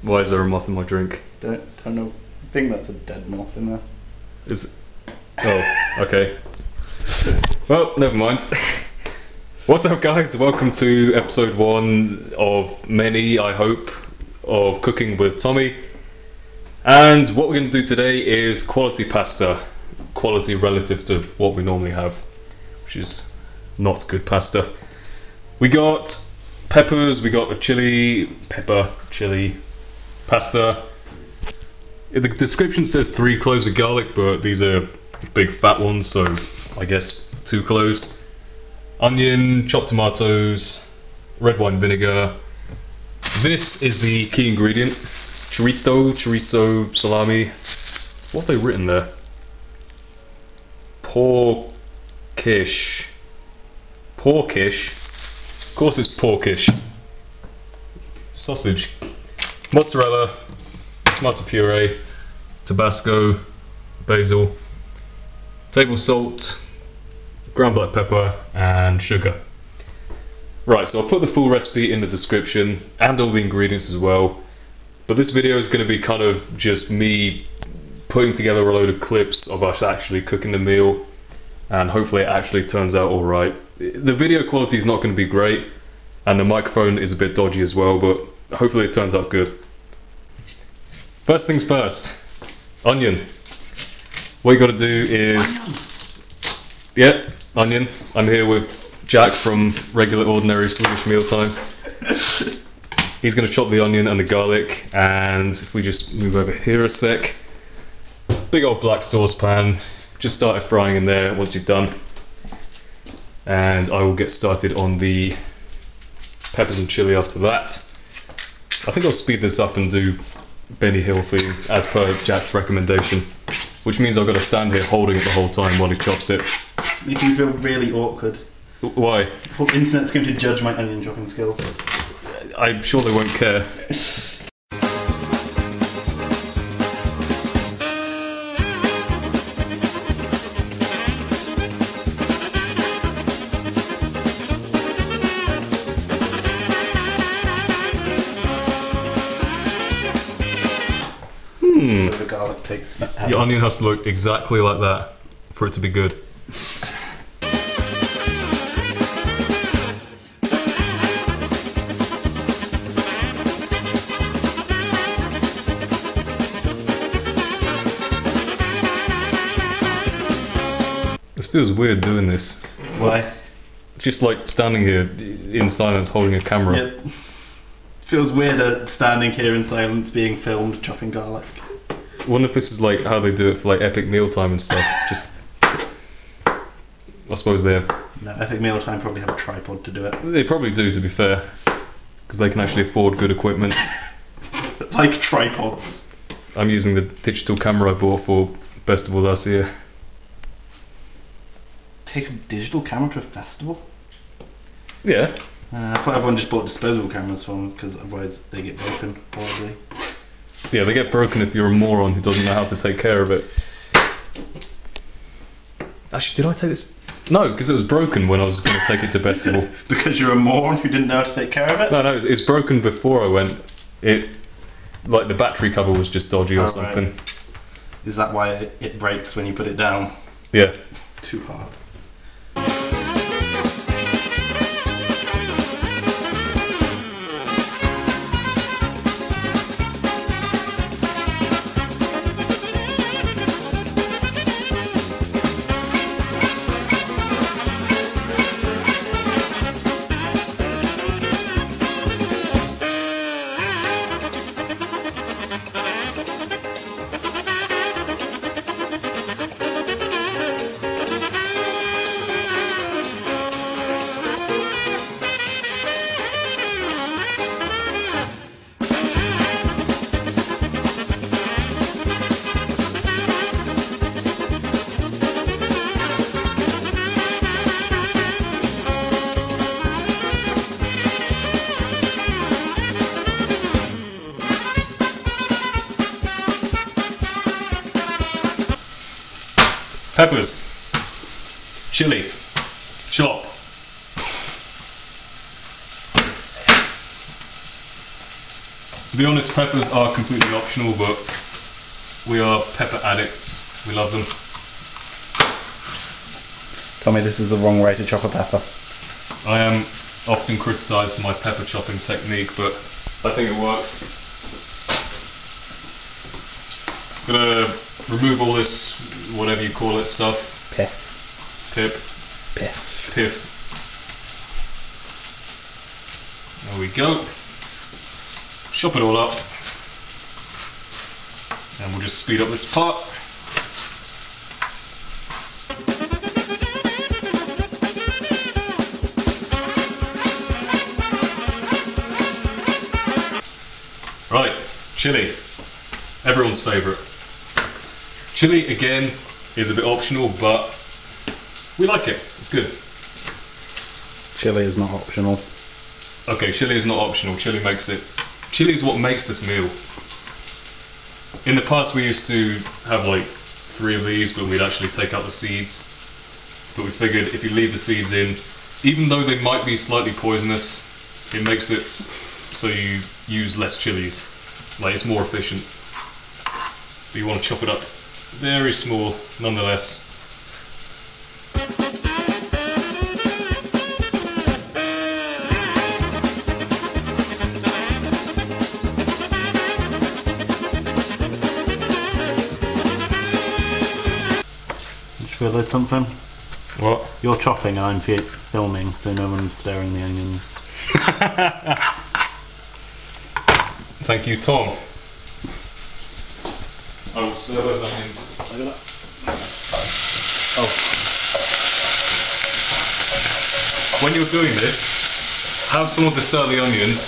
Why is there a moth in my drink? Don't know. I think that's a dead moth in there. Is it? Oh, okay. Well, never mind. What's up, guys? Welcome to episode 1 of many, I hope, of Cooking with Tommy. And what we're going to do today is quality pasta. Quality relative to what we normally have, which is not good pasta. We got peppers, we got a chili, pasta. The description says 3 cloves of garlic, but these are big fat ones, so I guess 2 cloves. Onion, chopped tomatoes, red wine vinegar. This is the key ingredient: chorizo, salami. What have they written there? Porkish. Of course it's porkish. Sausage. Mozzarella, tomato puree, Tabasco, basil, table salt, ground black pepper and sugar. Right, so I'll put the full recipe in the description and all the ingredients as well. But this video is going to be kind of just me putting together a load of clips of us actually cooking the meal, and hopefully it actually turns out alright. The video quality is not going to be great and the microphone is a bit dodgy as well, but hopefully it turns out good. First things first, onion. What you got to do is, onion. I'm here with Jack from Regular Ordinary Swedish Mealtime. He's going to chop the onion and the garlic, and if we just move over here a sec, big old black saucepan, just started frying in there once you've done, and I will get started on the peppers and chili after that. I think I'll speed this up and do Benny Hill theme as per Jack's recommendation, which means I've got to stand here holding it the whole time while he chops it. Makes me feel really awkward. Why? The internet's going to judge my onion chopping skills. I'm sure they won't care. The garlic takes Your onion has to look exactly like that for it to be good. This feels weird doing this. Why? Just like standing here in silence holding a camera. Yeah. Feels weirder standing here in silence being filmed chopping garlic. I wonder if this is like how they do it for like epic mealtime and stuff. Just, I suppose they have. No, Epic Mealtime probably have a tripod to do it. They probably do, to be fair, because they can actually afford good equipment. Like tripods. I'm using the digital camera I bought for festival last year. Take a digital camera to a festival? Yeah. I thought everyone just bought disposable cameras for them because otherwise they get broken, probably. Yeah, they get broken if you're a moron who doesn't know how to take care of it. Actually, did I take this? No, because it was broken when I was going to take it to festival. Because you're a moron who didn't know how to take care of it? No, it's broken before I went. Like the battery cover was just dodgy or something. Right. Is that why it breaks when you put it down? Yeah. Too hard. Peppers, chili, chop. To be honest, peppers are completely optional, but we are pepper addicts. We love them. Tommy, this is the wrong way to chop a pepper. I am often criticised for my pepper chopping technique, but I think it works. Gonna remove all this, whatever you call it, stuff. Pip. There we go. Chop it all up. And we'll just speed up this part. Right, chili. Everyone's favourite. Chili, again, is a bit optional, but we like it. It's good. Chili is not optional. Okay, chili is not optional. Chili is what makes this meal. In the past we used to have like 3 of these, but we'd actually take out the seeds. But we figured if you leave the seeds in, even though they might be slightly poisonous, it makes it so you use less chilies. Like, it's more efficient. But you want to chop it up very small nonetheless. Just realised something. What? You're chopping and I'm filming, so no one's stirring the onions. Thank you, Tom. I will stir those onions. Oh. When you're doing this, have someone to stir the onions.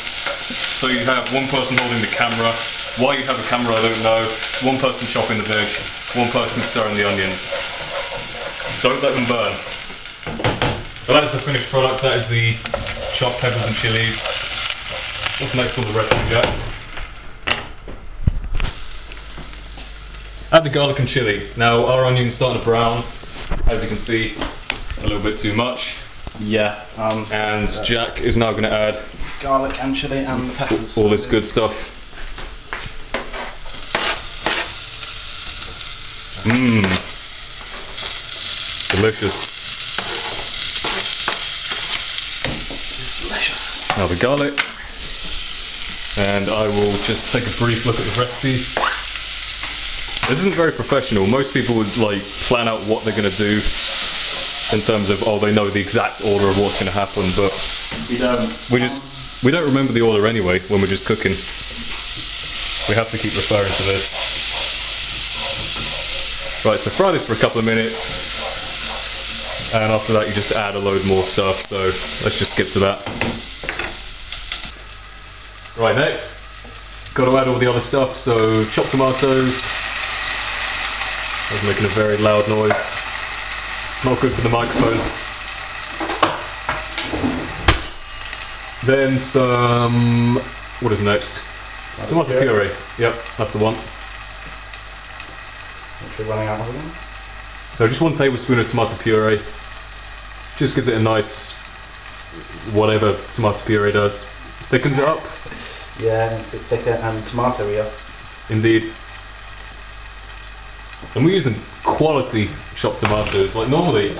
So you have one person holding the camera. Why you have a camera, I don't know. One person chopping the veg, one person stirring the onions. Don't let them burn. But that is the finished product. That is the chopped peppers and chilies. What's next on the recipe, Jack? Add the garlic and chili. Now our onion's starting to brown, as you can see, a little bit too much. Yeah. And Jack is now going to add garlic and chili and the peppers. all this good stuff. Mmm. Delicious. It's delicious. Now the garlic. And I will just take a brief look at the recipe. This isn't very professional. Most people would like plan out what they're going to do in terms of, oh, they know the exact order of what's going to happen, but we don't remember the order anyway when we're just cooking. We have to keep referring to this. Right, so fry this for a couple of minutes, and after that you just add a load more stuff, so let's just skip to that. Right, next, got to add all the other stuff, so chopped tomatoes. I was making a very loud noise. Not good for the microphone. Then some, what is next? Tomato puree. Yep, that's the one. We're running out of them. So just 1 tablespoon of tomato puree. Just gives it a nice, whatever tomato puree does. Thickens it up. Yeah, makes it thicker and tomatoey. Indeed. And we're using quality chopped tomatoes. Like normally,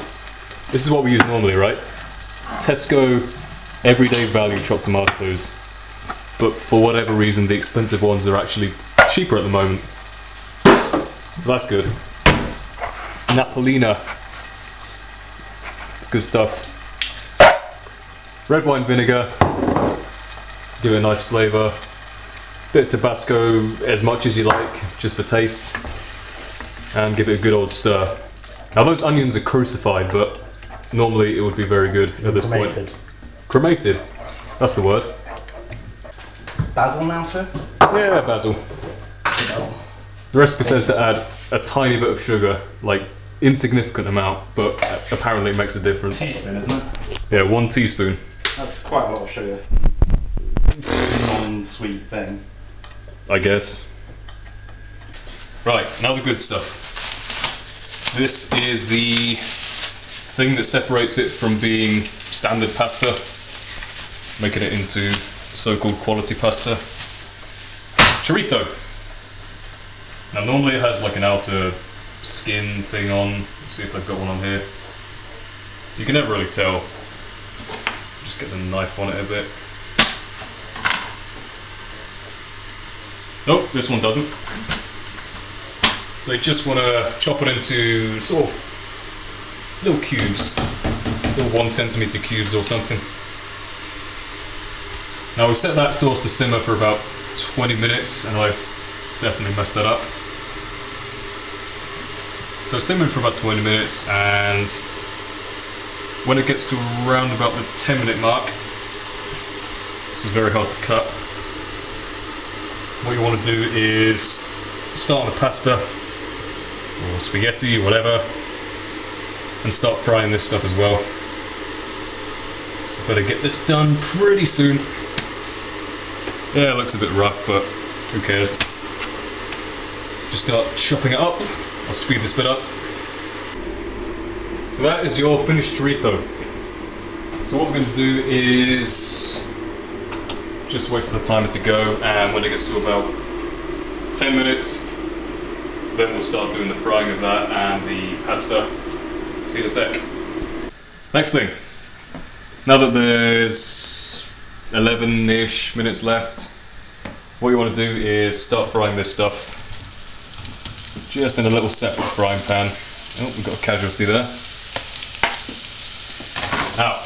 this is what we use normally, right? Tesco everyday value chopped tomatoes. But for whatever reason, the expensive ones are actually cheaper at the moment. So that's good. Napolina. It's good stuff. Red wine vinegar. Give it a nice flavour. Bit of Tabasco, as much as you like, just for taste. And give it a good old stir. Now those onions are crucified, but normally it would be very good at this point. Cremated. That's the word. Basil now, sir? Yeah, basil. The recipe says to add a tiny bit of sugar, like insignificant amount, but apparently it makes a difference. Teaspoon, isn't it? Yeah, 1 teaspoon. That's quite a lot of sugar. Non-sweet thing. I guess. Right, now the good stuff. This is the thing that separates it from being standard pasta, making it into so-called quality pasta. chorizo. Now normally it has like an outer skin thing on. Let's see if I've got one on here. You can never really tell. Just get the knife on it a bit. Nope, this one doesn't. So you just want to chop it into sort of little cubes, little 1 centimeter cubes or something. Now we set that sauce to simmer for about 20 minutes, and I've definitely messed that up. So simmering for about 20 minutes, and when it gets to around about the 10-minute mark, this is very hard to cut. What you want to do is start on the pasta or spaghetti or whatever, and start frying this stuff as well. So better get this done pretty soon. Yeah, it looks a bit rough, but who cares? Just start chopping it up. I'll speed this bit up. So that is your finished chorizo. So what we're going to do is just wait for the timer to go, and when it gets to about 10 minutes, then we'll start doing the frying of that and the pasta. See you in a sec. Next thing, now that there's 11-ish minutes left, what you want to do is start frying this stuff just in a little separate frying pan. Oh, we've got a casualty there. Now,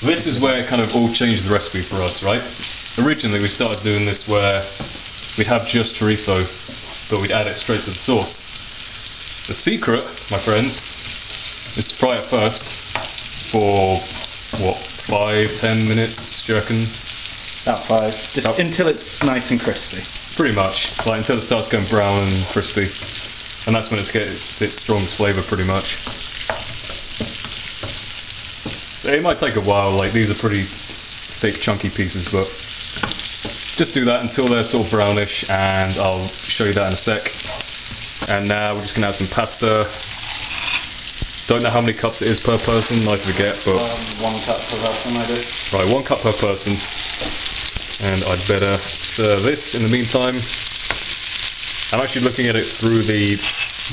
this is where it kind of all changed the recipe for us, right? Originally we started doing this where we'd have just chorizo, but we'd add it straight to the sauce. The secret, my friends, is to fry it first for, what, 5-10 minutes, do you reckon? About 5. Just until it's nice and crispy. Pretty much, like until it starts going brown and crispy. And that's when it gets its strongest flavour, pretty much. It might take a while, like these are pretty thick chunky pieces, but just do that until they're sort of brownish, and I'll show you that in a sec. And now we're just going to add some pasta. Don't know how many cups it is per person, I forget, but 1 cup per person I do. right, 1 cup per person. And I'd better stir this in the meantime. I'm actually looking at it through the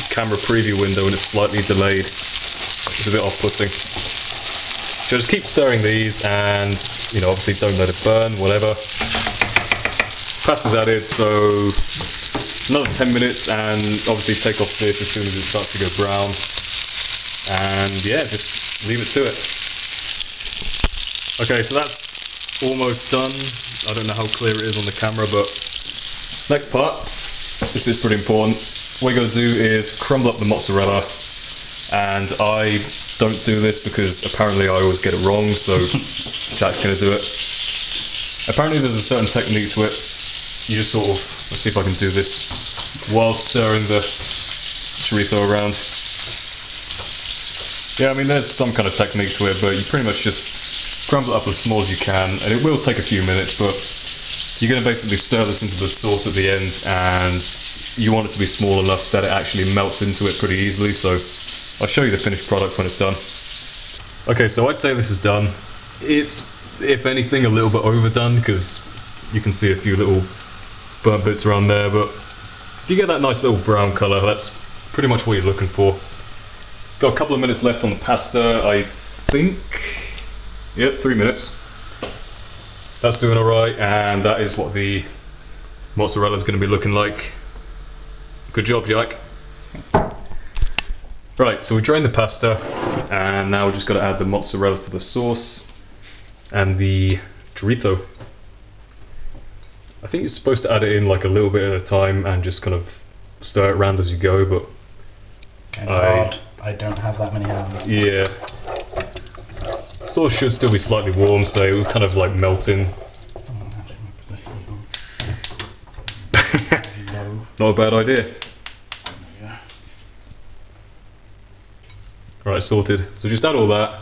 camera preview window and it's slightly delayed. It's a bit off-putting. So just keep stirring these, and you know, obviously don't let it burn, whatever. Pasta's added, so another 10 minutes, and obviously take off this as soon as it starts to go brown. And yeah, just leave it to it. Okay, so that's almost done. I don't know how clear it is on the camera, but next part, this bit's pretty important. What you're going to do is crumble up the mozzarella, and I don't do this because apparently I always get it wrong, so Jack's going to do it. Apparently there's a certain technique to it. You just sort of, let's see if I can do this while stirring the chorizo around. Yeah, I mean there's some kind of technique to it, but you pretty much just crumble it up as small as you can, and it will take a few minutes, but you're going to basically stir this into the sauce at the end, and you want it to be small enough that it actually melts into it pretty easily, so I'll show you the finished product when it's done. Okay, so I'd say this is done. It's, if anything, a little bit overdone, because you can see a few little burnt bits around there, but if you get that nice little brown colour, that's pretty much what you're looking for. Got a couple of minutes left on the pasta, I think. Yep, 3 minutes. That's doing alright, and that is what the mozzarella is going to be looking like. Good job, Jack. Right, so we drained the pasta, and now we've just got to add the mozzarella to the sauce and the chorizo. I think you're supposed to add it in like a little bit at a time and just kind of stir it around as you go, but I don't have that many hands. Yeah. The sauce should still be slightly warm, so it will kind of like melt in. Not a bad idea. Right, sorted. So just add all that,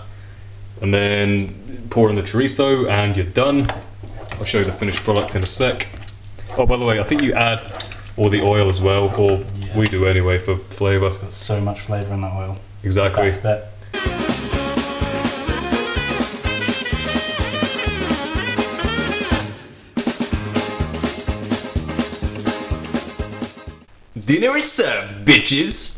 and then pour in the chorizo, and you're done. I'll show you the finished product in a sec. Oh, by the way, I think you add all the oil as well, or yeah, we do anyway for flavour. It's got so much flavour in that oil. Exactly. Best bet. Dinner is served, bitches!